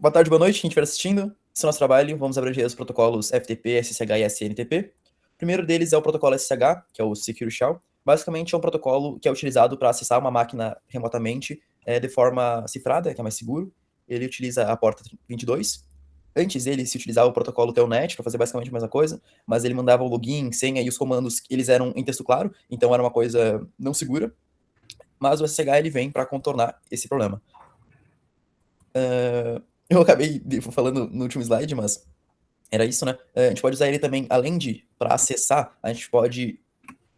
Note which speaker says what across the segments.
Speaker 1: Boa tarde, boa noite, quem estiver assistindo. Esse é o nosso trabalho. Vamos abranger os protocolos FTP, SSH e SNTP. O primeiro deles é o protocolo SSH, que é o Secure Shell. Basicamente, é um protocolo que é utilizado para acessar uma máquina remotamente de forma cifrada, que é mais seguro. Ele utiliza a porta 22. Antes dele se utilizava o protocolo Telnet para fazer basicamente a mesma coisa, mas ele mandava o login, senha e os comandos, eles eram em texto claro, então era uma coisa não segura. Mas o SSH ele vem para contornar esse problema. Eu acabei falando no último slide, mas era isso, né? A gente pode usar ele também, além de para acessar, a gente pode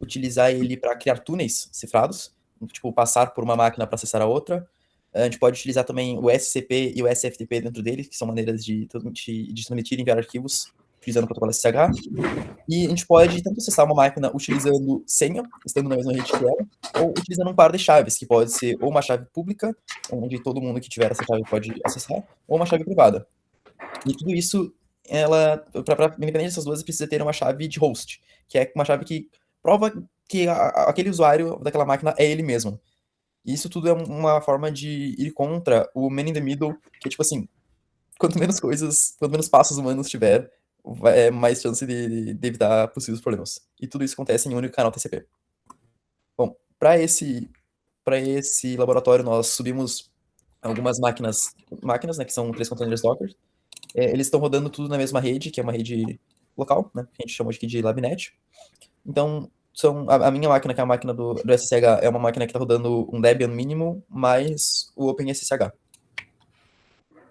Speaker 1: utilizar ele para criar túneis cifrados, tipo, passar por uma máquina para acessar a outra. A gente pode utilizar também o SCP e o SFTP dentro dele, que são maneiras de transmitir e enviar arquivos utilizando o protocolo SSH. E a gente pode tanto acessar uma máquina utilizando senha, estando na mesma rede que ela, ou utilizando um par de chaves, que pode ser ou uma chave pública, onde todo mundo que tiver essa chave pode acessar, ou uma chave privada. E tudo isso, independente dessas duas, precisa ter uma chave de host, que é uma chave que prova que aquele usuário daquela máquina é ele mesmo. E isso tudo é uma forma de ir contra o man in the middle, que é tipo assim, quanto menos passos humanos tiver, é mais chance de evitar possíveis problemas. E tudo isso acontece em um único canal TCP. Bom, para esse laboratório nós subimos algumas máquinas, né, que são 3 containers Docker. Eles estão rodando tudo na mesma rede, que é uma rede local, né, que a gente chama aqui de LabNet. Então, a minha máquina, que é a máquina do SSH, é uma máquina que está rodando um Debian mínimo mais o OpenSSH.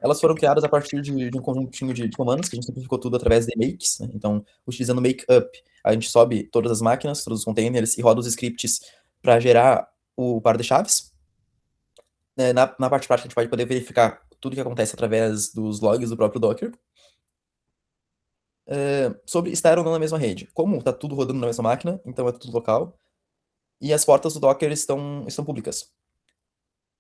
Speaker 1: Elas foram criadas a partir de um conjuntinho de comandos, que a gente simplificou tudo através de makes, né? Então, utilizando makeup, a gente sobe todas as máquinas, todos os containers, e roda os scripts para gerar o par de chaves. Na parte prática, a gente pode poder verificar tudo que acontece através dos logs do próprio Docker. Sobre estar ou não na mesma rede. Como está tudo rodando na mesma máquina, então é tudo local, e as portas do Docker estão públicas.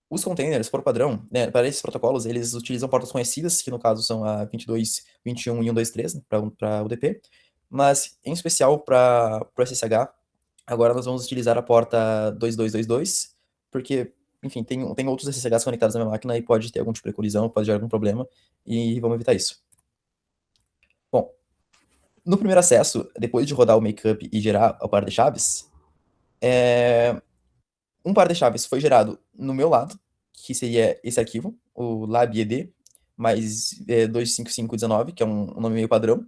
Speaker 1: Os containers, por padrão, né, para esses protocolos, eles utilizam portas conhecidas, que no caso são a 22, 21 e 123, né, para UDP, mas em especial para o SSH, agora nós vamos utilizar a porta 2222, porque, enfim, tem outros SSHs conectados na minha máquina e pode ter algum tipo de colisão, pode gerar algum problema, e vamos evitar isso. Bom, no primeiro acesso, depois de rodar o makeup e gerar o par de chaves, um par de chaves foi gerado no meu lado, que seria esse arquivo, o labed, mais 25519, que é um nome meio padrão.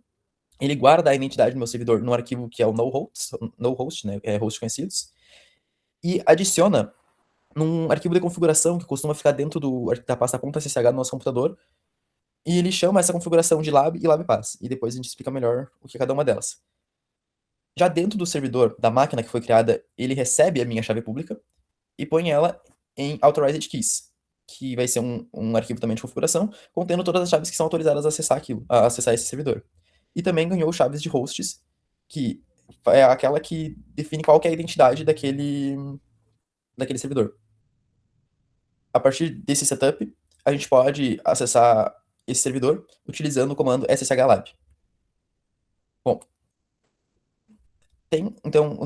Speaker 1: Ele guarda a identidade do meu servidor no arquivo que é o no-host, né, é host conhecidos, e adiciona num arquivo de configuração que costuma ficar dentro da pasta .ssh do nosso computador, e ele chama essa configuração de lab e labpass, e depois a gente explica melhor o que é cada uma delas. Já dentro do servidor da máquina que foi criada, ele recebe a minha chave pública e põe ela em authorized keys, que vai ser um arquivo também de configuração, contendo todas as chaves que são autorizadas a acessar a acessar esse servidor. E também ganhou chaves de hosts, que é aquela que define qual que é a identidade daquele servidor. A partir desse setup, a gente pode acessar esse servidor utilizando o comando sshglab. Bom, então,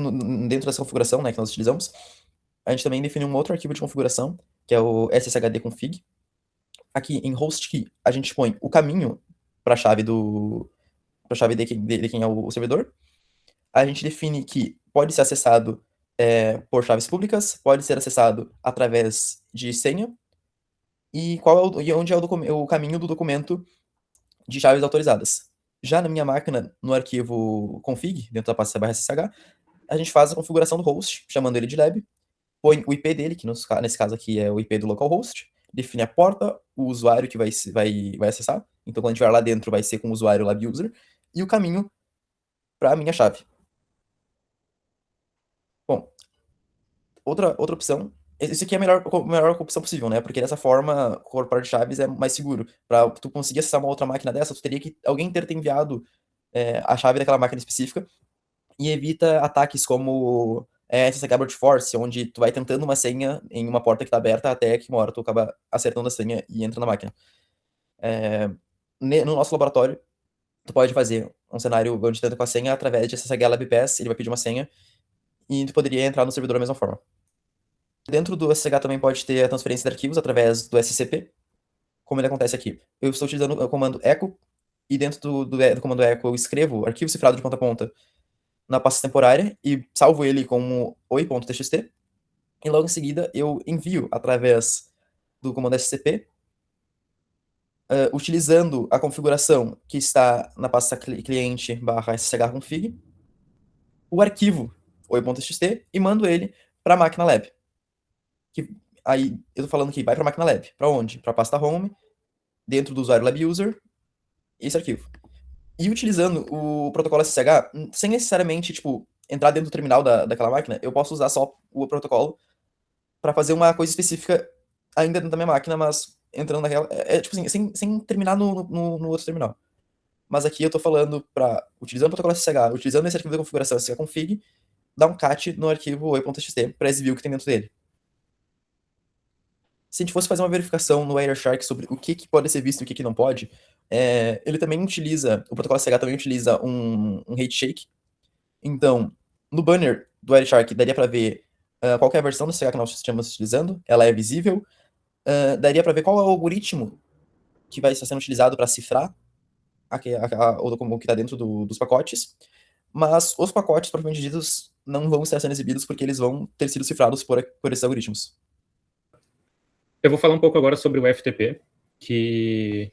Speaker 1: dentro dessa configuração, né, que nós utilizamos, a gente também define um outro arquivo de configuração, que é o sshd-config. Aqui em host key, a gente põe o caminho para a chave de quem é o servidor. A gente define que pode ser acessado por chaves públicas, pode ser acessado através de senha, e onde é o caminho do documento de chaves autorizadas. Já na minha máquina, no arquivo config, dentro da pasta /ssh, a gente faz a configuração do host, chamando ele de lab, põe o IP dele, que nesse caso aqui é o IP do localhost, define a porta, o usuário que vai acessar, então quando a gente estiver lá dentro vai ser com o usuário labuser, e o caminho para a minha chave. Bom, outra opção, isso aqui é a melhor opção possível, né? Porque dessa forma, o par de chaves é mais seguro. Para tu conseguir acessar uma outra máquina dessa, tu teria que alguém ter te enviado a chave daquela máquina específica, e evita ataques como SSH Brute Force, onde tu vai tentando uma senha em uma porta que está aberta até que uma hora tu acaba acertando a senha e entra na máquina. No nosso laboratório, tu pode fazer um cenário onde tu entra com a senha através de SSH LabPass, ele vai pedir uma senha e tu poderia entrar no servidor da mesma forma. Dentro do SSH também pode ter a transferência de arquivos através do SCP. Como ele acontece aqui? Eu estou utilizando o comando echo, e dentro do comando echo eu escrevo o arquivo cifrado de ponta a ponta na pasta temporária e salvo ele como oi.txt, e logo em seguida eu envio através do comando scp, utilizando a configuração que está na pasta cliente/sshconfig, o arquivo oi.txt e mando ele para a máquina lab. Que, aí eu tô falando que vai para a máquina lab. Para onde? Para a pasta home, dentro do usuário lab user, esse arquivo. E utilizando o protocolo SSH, sem necessariamente, tipo, entrar dentro do terminal daquela máquina, eu posso usar só o protocolo para fazer uma coisa específica ainda dentro da minha máquina, mas entrando naquela. Tipo assim, sem terminar no outro terminal. Mas aqui eu tô falando para, utilizando o protocolo SSH, utilizando esse arquivo da configuração sshconfig, dar um cat no arquivo oi.txt para exibir o que tem dentro dele. Se a gente fosse fazer uma verificação no Wireshark sobre o que pode ser visto e o que não pode, ele também utiliza, o protocolo SSH também utiliza um rate shake. Então, no banner do Wireshark daria para ver qual é a versão do SSH que nós estamos utilizando, ela é visível, daria para ver qual é o algoritmo que vai estar sendo utilizado para cifrar o que está dentro dos pacotes, mas os pacotes, propriamente ditos, não vão estar sendo exibidos porque eles vão ter sido cifrados por esses algoritmos.
Speaker 2: Eu vou falar um pouco agora sobre o FTP, que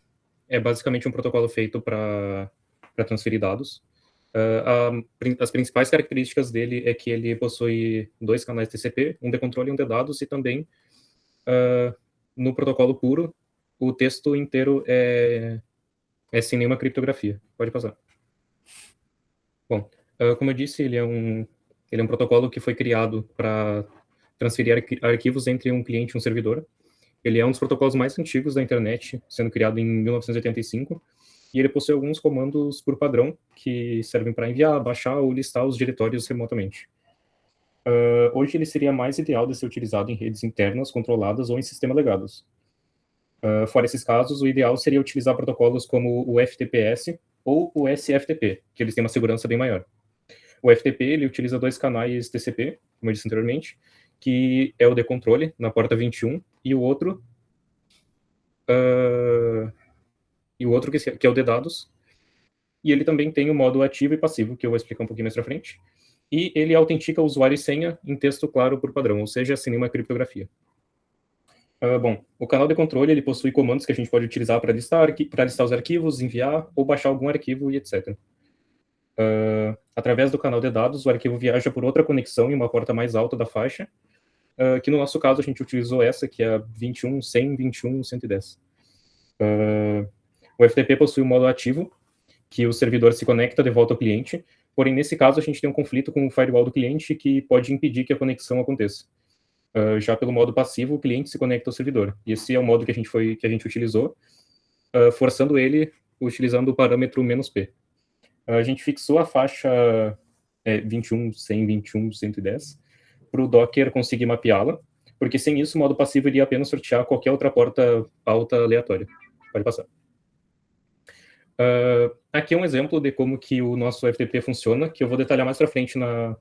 Speaker 2: é basicamente um protocolo feito para transferir dados. As principais características dele é que ele possui 2 canais TCP, um de controle e um de dados, e também, no protocolo puro, o texto inteiro é sem nenhuma criptografia. Pode passar. Bom, como eu disse, ele é um protocolo que foi criado para transferir arquivos entre um cliente e um servidor. Ele é um dos protocolos mais antigos da internet, sendo criado em 1985, e ele possui alguns comandos por padrão que servem para enviar, baixar ou listar os diretórios remotamente. Hoje ele seria mais ideal de ser utilizado em redes internas controladas ou em sistemas legados. Fora esses casos, o ideal seria utilizar protocolos como o FTPS ou o SFTP, que eles têm uma segurança bem maior. O FTP ele utiliza 2 canais TCP, como eu disse anteriormente, que é o de controle, na porta 21, e o outro que é o de dados. E ele também tem o modo ativo e passivo, que eu vou explicar um pouquinho mais pra frente. E ele autentica o usuário e senha em texto claro por padrão, ou seja, sem nenhuma criptografia. Bom, o canal de controle ele possui comandos que a gente pode utilizar para listar os arquivos, enviar ou baixar algum arquivo e etc. Através do canal de dados, o arquivo viaja por outra conexão em uma porta mais alta da faixa, que no nosso caso a gente utilizou essa, que é a 21.100, 21.110. O FTP possui o modo ativo, que o servidor se conecta de volta ao cliente, porém, nesse caso, a gente tem um conflito com o firewall do cliente que pode impedir que a conexão aconteça. Já pelo modo passivo, o cliente se conecta ao servidor. E esse é o modo que a gente utilizou, forçando ele utilizando o parâmetro "-p". A gente fixou a faixa 21.100, 21.110 para o Docker conseguir mapeá-la, porque sem isso o modo passivo iria apenas sortear qualquer outra porta alta aleatória. Pode passar. Aqui é um exemplo de como que o nosso FTP funciona, que eu vou detalhar mais para frente na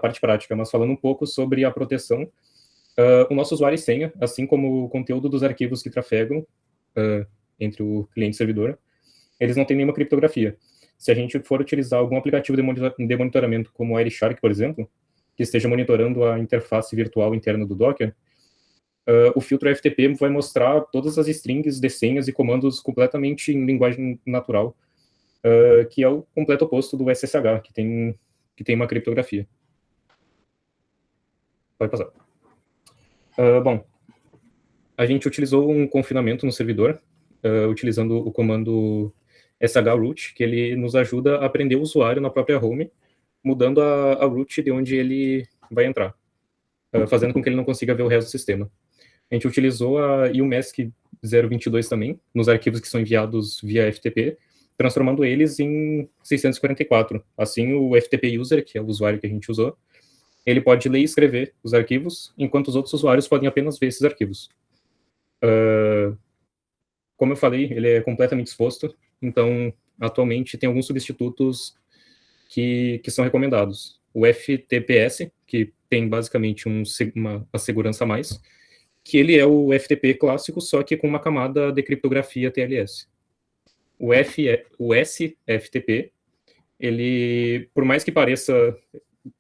Speaker 2: parte prática, mas falando um pouco sobre a proteção. O nosso usuário e senha, assim como o conteúdo dos arquivos que trafegam entre o cliente e o servidor, eles não têm nenhuma criptografia. Se a gente for utilizar algum aplicativo de monitoramento, como o Wireshark, por exemplo, que esteja monitorando a interface virtual interna do Docker, o filtro FTP vai mostrar todas as strings de senhas e comandos completamente em linguagem natural, que é o completo oposto do SSH, que tem uma criptografia. Pode passar. Bom, a gente utilizou um confinamento no servidor, utilizando o comando shroot, que ele nos ajuda a prender o usuário na própria home, mudando a root de onde ele vai entrar, fazendo com que ele não consiga ver o resto do sistema. A gente utilizou a UMask 022 também, nos arquivos que são enviados via FTP, transformando eles em 644. Assim, o FTP user, que é o usuário que a gente usou, ele pode ler e escrever os arquivos, enquanto os outros usuários podem apenas ver esses arquivos. Como eu falei, ele é completamente exposto, então, atualmente, tem alguns substitutos que são recomendados. O FTPS, que tem basicamente uma segurança a mais, que ele é o FTP clássico, só que com uma camada de criptografia TLS. O SFTP, ele, por mais que pareça,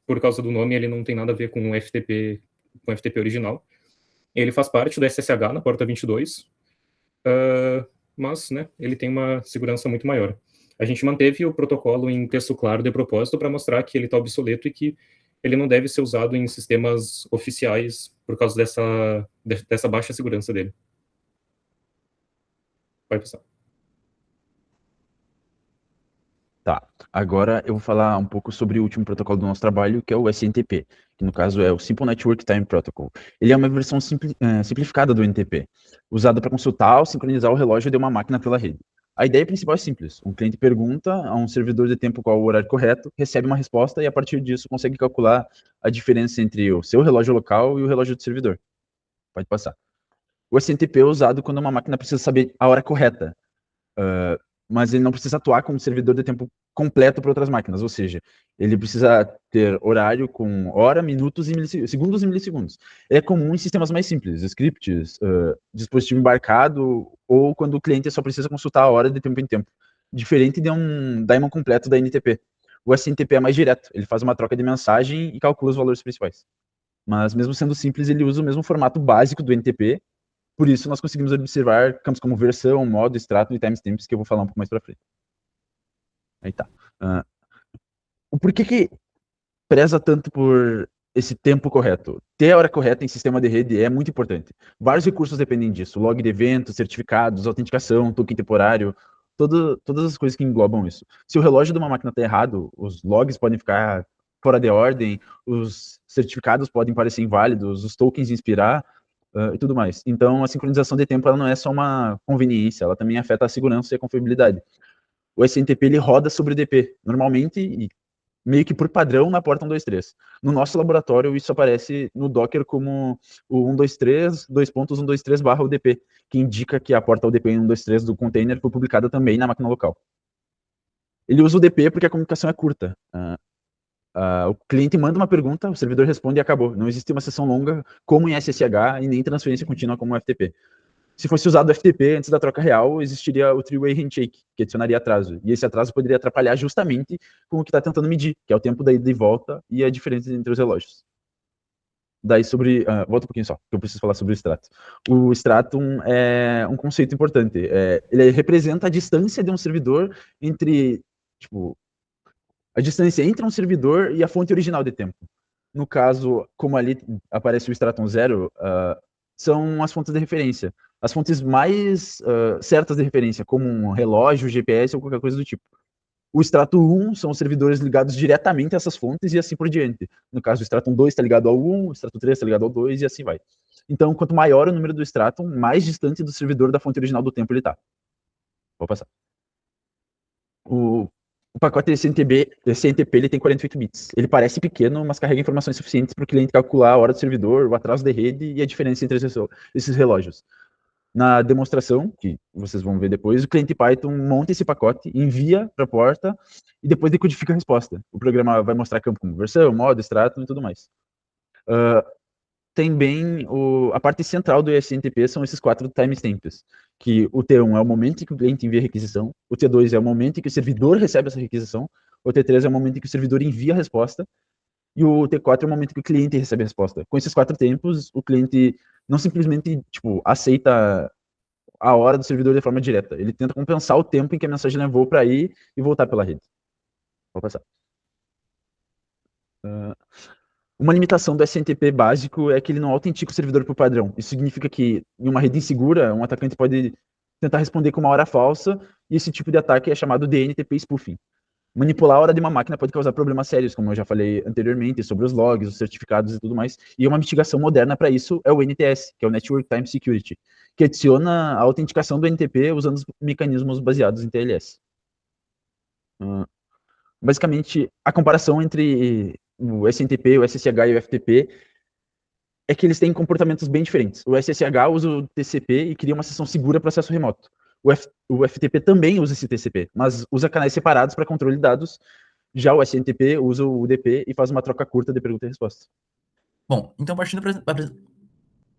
Speaker 2: por causa do nome, ele não tem nada a ver com o FTP original. Ele faz parte do SSH na porta 22, mas, né, ele tem uma segurança muito maior. A gente manteve o protocolo em texto claro de propósito para mostrar que ele está obsoleto e que ele não deve ser usado em sistemas oficiais por causa dessa baixa segurança dele. Pode passar.
Speaker 3: Tá, agora eu vou falar um pouco sobre o último protocolo do nosso trabalho, que é o SNTP, que no caso é o Simple Network Time Protocol. Ele é uma versão simplificada do NTP, usada para consultar ou sincronizar o relógio de uma máquina pela rede. A ideia principal é simples. Um cliente pergunta a um servidor de tempo qual é o horário correto, recebe uma resposta e a partir disso consegue calcular a diferença entre o seu relógio local e o relógio do servidor. Pode passar. O SNTP é usado quando uma máquina precisa saber a hora correta, mas ele não precisa atuar como servidor de tempo completo para outras máquinas, ou seja, ele precisa ter horário com hora, minutos e segundos e milissegundos. É comum em sistemas mais simples, scripts, dispositivo embarcado, ou quando o cliente só precisa consultar a hora de tempo em tempo, diferente de um daemon completo da NTP. O SNTP é mais direto, ele faz uma troca de mensagem e calcula os valores principais. Mas mesmo sendo simples, ele usa o mesmo formato básico do NTP. Por isso, nós conseguimos observar campos como versão, modo, extrato e timestamps, que eu vou falar um pouco mais para frente. Aí tá. O porquê que preza tanto por esse tempo correto? Ter a hora correta em sistema de rede é muito importante. Vários recursos dependem disso. Log de eventos, certificados, autenticação, token temporário, todas as coisas que englobam isso. Se o relógio de uma máquina está errado, os logs podem ficar fora de ordem, os certificados podem parecer inválidos, os tokens inspirar, e tudo mais. Então, a sincronização de tempo ela não é só uma conveniência, ela também afeta a segurança e a confiabilidade. O SNTP ele roda sobre o DP, normalmente e meio que por padrão na porta 123. No nosso laboratório, isso aparece no Docker como o 123, 2.123/UDP, que indica que a porta UDP 123 do container foi publicada também na máquina local. Ele usa o DP porque a comunicação é curta. O cliente manda uma pergunta, o servidor responde e acabou. Não existe uma sessão longa como em SSH e nem transferência contínua como o FTP. Se fosse usado o FTP antes da troca real, existiria o three-way handshake, que adicionaria atraso. E esse atraso poderia atrapalhar justamente com o que está tentando medir, que é o tempo da ida e volta e a diferença entre os relógios. Daí sobre... volta um pouquinho só, que eu preciso falar sobre o extrato. O stratum é um conceito importante. Ele representa a distância de um servidor entre... Tipo, a distância entre um servidor e a fonte original de tempo. No caso, como ali aparece o Stratum 0, são as fontes de referência. As fontes mais certas de referência, como um relógio, GPS ou qualquer coisa do tipo. O Stratum 1 são os servidores ligados diretamente a essas fontes e assim por diante. No caso, o Stratum 2 está ligado ao 1, o Stratum 3 está ligado ao 2 e assim vai. Então, quanto maior o número do Stratum, mais distante do servidor da fonte original do tempo ele está. Vou passar. O pacote CNTP ele tem 48 bits. Ele parece pequeno, mas carrega informações suficientes para o cliente calcular a hora do servidor, o atraso de rede e a diferença entre esses relógios. Na demonstração, que vocês vão ver depois, o cliente Python monta esse pacote, envia para a porta e depois decodifica a resposta. O programa vai mostrar campo como versão, modo, extrato e tudo mais. Também a parte central do SNTP são esses 4 timestamps, que o T1 é o momento em que o cliente envia a requisição, o T2 é o momento em que o servidor recebe essa requisição, o T3 é o momento em que o servidor envia a resposta, e o T4 é o momento que o cliente recebe a resposta. Com esses 4 tempos, o cliente não simplesmente aceita a hora do servidor de forma direta, ele tenta compensar o tempo em que a mensagem levou para ir e voltar pela rede. Vou passar. Uma limitação do SNTP básico é que ele não autentica o servidor por padrão. Isso significa que, em uma rede insegura, um atacante pode tentar responder com uma hora falsa, e esse tipo de ataque é chamado de NTP spoofing. Manipular a hora de uma máquina pode causar problemas sérios, como eu já falei anteriormente, sobre os logs, os certificados e tudo mais. E uma mitigação moderna para isso é o NTS, que é o Network Time Security, que adiciona a autenticação do NTP usando os mecanismos baseados em TLS. Basicamente, a comparação entre o SNTP, o SSH e o FTP é que eles têm comportamentos bem diferentes. O SSH usa o TCP e cria uma sessão segura para acesso remoto. O FTP também usa esse TCP, mas usa canais separados para controle de dados. Já o SNTP usa o UDP e faz uma troca curta de pergunta e resposta.
Speaker 1: Bom, então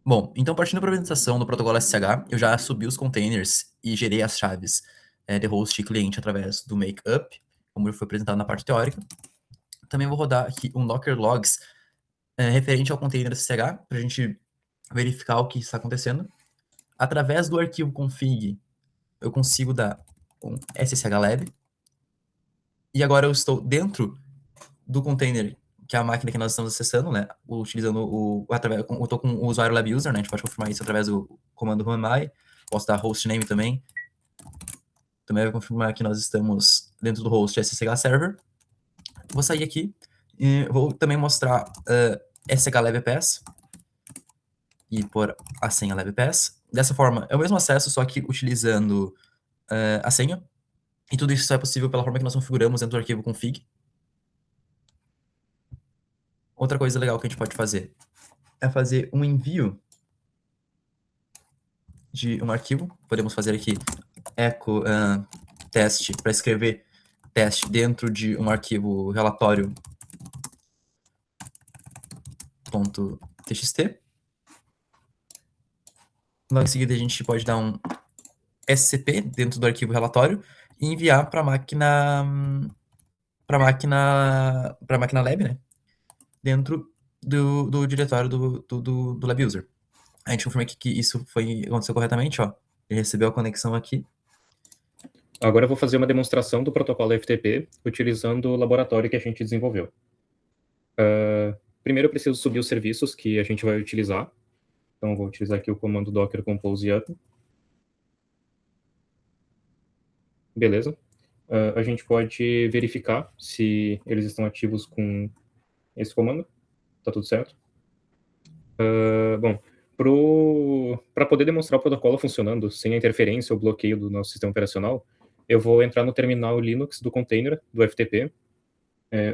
Speaker 1: Bom, então partindo para a apresentação do protocolo SSH, eu já subi os containers e gerei as chaves de host e cliente através do makeup, como foi apresentado na parte teórica. Também vou rodar aqui um Docker Logs referente ao container SSH, para a gente verificar o que está acontecendo. Através do arquivo config, eu consigo dar um sshLab. E agora eu estou dentro do container, que é a máquina que nós estamos acessando, né? Utilizando eu estou com o usuário lab user, né? A gente pode confirmar isso através do comando whoami. Posso dar hostname também. Também vai confirmar que nós estamos dentro do host SSH server. Vou sair aqui e vou também mostrar shlabpass e pôr a senha labpass. Dessa forma, é o mesmo acesso, só que utilizando a senha. E tudo isso só é possível pela forma que nós configuramos dentro do arquivo config. Outra coisa legal que a gente pode fazer é fazer um envio de um arquivo. Podemos fazer aqui echo teste para escrever teste dentro de um arquivo relatório.txt. Logo em seguida, a gente pode dar um SCP dentro do arquivo relatório e enviar para a máquina lab, né? Dentro do diretório do lab user. A gente confirma aqui que isso aconteceu corretamente, ó. Ele recebeu a conexão aqui.
Speaker 2: Agora eu vou fazer uma demonstração do protocolo FTP utilizando o laboratório que a gente desenvolveu. Primeiro eu preciso subir os serviços que a gente vai utilizar. Então eu vou utilizar aqui o comando docker compose up. Beleza. A gente pode verificar se eles estão ativos com esse comando. Tá tudo certo. Bom, para poder demonstrar o protocolo funcionando sem a interferência ou bloqueio do nosso sistema operacional, eu vou entrar no terminal Linux do container do FTP,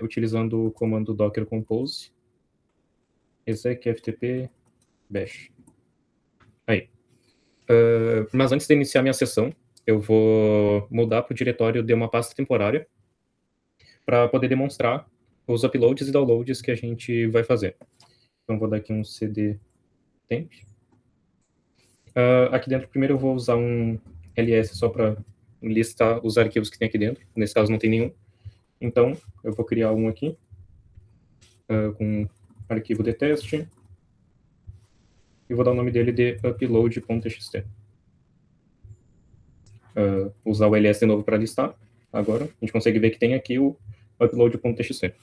Speaker 2: utilizando o comando docker compose exec ftp bash. Aí. Mas antes de iniciar minha sessão, eu vou mudar para o diretório de uma pasta temporária para poder demonstrar os uploads e downloads que a gente vai fazer. Então, vou dar aqui um cd temp. Aqui dentro, primeiro eu vou usar um ls só para listar os arquivos que tem aqui dentro. Nesse caso, não tem nenhum. Então, eu vou criar um aqui com arquivo de teste e vou dar o nome dele de upload.txt. Usar o ls de novo para listar. Agora, a gente consegue ver que tem aqui o upload.txt.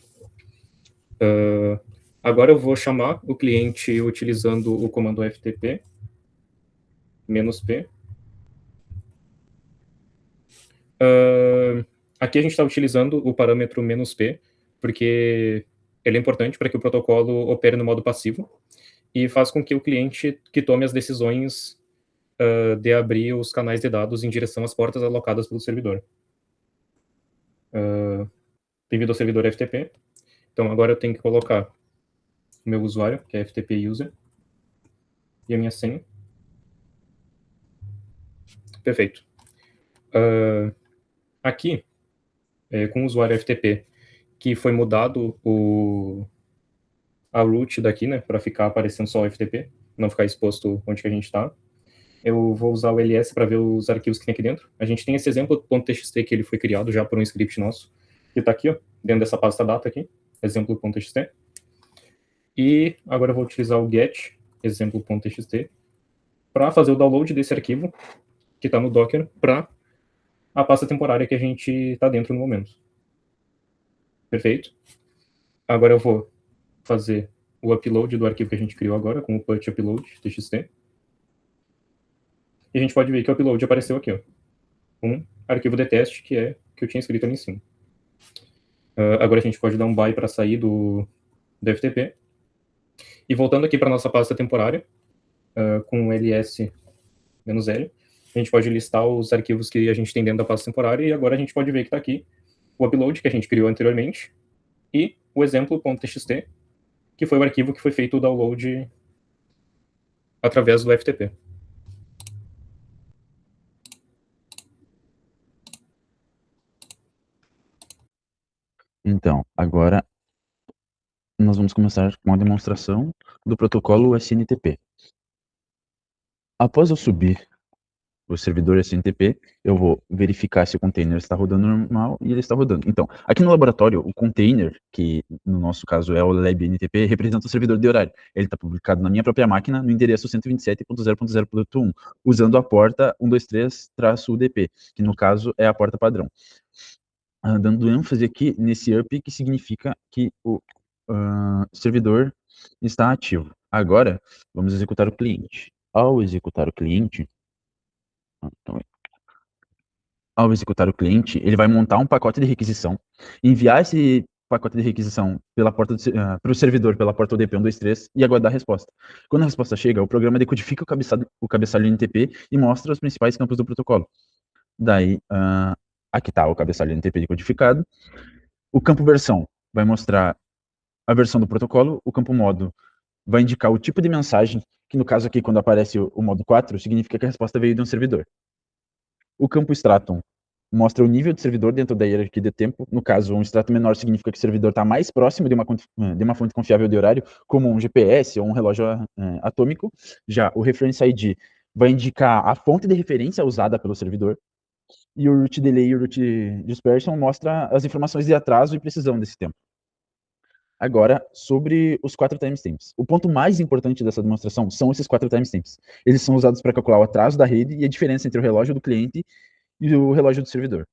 Speaker 2: Agora eu vou chamar o cliente utilizando o comando ftp -p. Aqui a gente está utilizando o parâmetro "-p", porque ele é importante para que o protocolo opere no modo passivo e faz com que o cliente que tome as decisões de abrir os canais de dados em direção às portas alocadas pelo servidor. Bem-vindo ao servidor FTP. Então, agora eu tenho que colocar o meu usuário, que é FTP user, e a minha senha. Perfeito. Aqui, com o usuário FTP, que foi mudado a root daqui, né, para ficar aparecendo só o FTP, não ficar exposto onde que a gente está. Eu vou usar o ls para ver os arquivos que tem aqui dentro. A gente tem esse exemplo.txt que ele foi criado já por um script nosso, que está aqui, ó, dentro dessa pasta data aqui, exemplo.txt. E agora eu vou utilizar o get exemplo.txt para fazer o download desse arquivo que está no Docker para a pasta temporária que a gente está dentro no momento. Perfeito. Agora eu vou fazer o upload do arquivo que a gente criou agora, com o put upload.txt. E a gente pode ver que o upload apareceu aqui, ó, um arquivo de teste que eu tinha escrito ali em cima. Agora a gente pode dar um buy para sair do FTP. E voltando aqui para nossa pasta temporária, com ls-l, a gente pode listar os arquivos que a gente tem dentro da pasta temporária, e agora a gente pode ver que está aqui o upload que a gente criou anteriormente, e o exemplo.txt, que foi o arquivo que foi feito o download através do FTP.
Speaker 3: Então, agora nós vamos começar com a demonstração do protocolo SNTP. Após eu subir o servidor SNTP, eu vou verificar se o container está rodando normal e ele está rodando. Então, aqui no laboratório, o container, que no nosso caso é o LabNTP, representa o servidor de horário. Ele está publicado na minha própria máquina no endereço 127.0.0.1, usando a porta 123-UDP, que no caso é a porta padrão. Dando ênfase aqui nesse up, que significa que o servidor está ativo. Agora, vamos executar o cliente. Ao executar o cliente, ele vai montar um pacote de requisição, enviar esse pacote de requisição pela porta para o servidor pela porta UDP 123 e aguardar a resposta. Quando a resposta chega, o programa decodifica o cabeçalho NTP e mostra os principais campos do protocolo. Daí, aqui está o cabeçalho NTP decodificado. O campo versão vai mostrar a versão do protocolo. O campo modo vai indicar o tipo de mensagem, que no caso aqui, quando aparece o modo 4, significa que a resposta veio de um servidor. O campo stratum mostra o nível de servidor dentro da hierarquia de tempo. No caso, um extrato menor significa que o servidor está mais próximo de uma fonte confiável de horário, como um GPS ou um relógio atômico. Já o reference ID vai indicar a fonte de referência usada pelo servidor. E o root delay e o root dispersion mostra as informações de atraso e precisão desse tempo. Agora, sobre os 4 timestamps. O ponto mais importante dessa demonstração são esses 4 timestamps. Eles são usados para calcular o atraso da rede e a diferença entre o relógio do cliente e o relógio do servidor.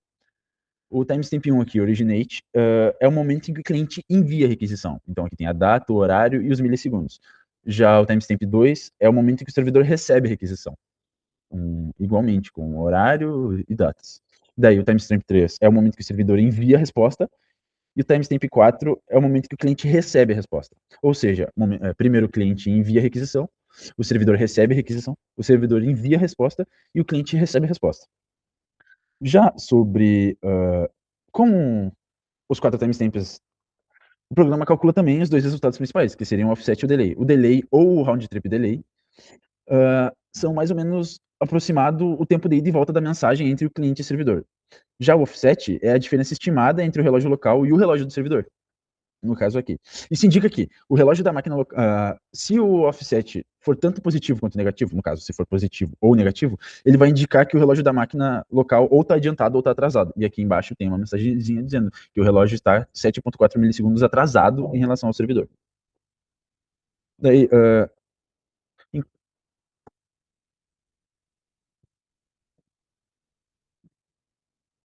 Speaker 3: O timestamp 1 aqui, originate, é o momento em que o cliente envia a requisição. Então, aqui tem a data, o horário e os milissegundos. Já o timestamp 2 é o momento em que o servidor recebe a requisição. Igualmente, com horário e datas. Daí, o timestamp 3 é o momento que o servidor envia a resposta. E o timestamp 4 é o momento que o cliente recebe a resposta. Ou seja, primeiro o cliente envia a requisição, o servidor recebe a requisição, o servidor envia a resposta e o cliente recebe a resposta. Já sobre como os 4 timestamps, o programa calcula também os 2 resultados principais, que seriam o offset e o delay. O delay ou o round trip delay são mais ou menos aproximado o tempo de ida e volta da mensagem entre o cliente e o servidor. Já o offset é a diferença estimada entre o relógio local e o relógio do servidor, no caso aqui. Isso indica que o relógio da máquina, se o offset for tanto positivo quanto negativo, no caso, se for positivo ou negativo, ele vai indicar que o relógio da máquina local ou está adiantado ou está atrasado. E aqui embaixo tem uma mensagenzinha dizendo que o relógio está 7.4 milissegundos atrasado em relação ao servidor. Daí,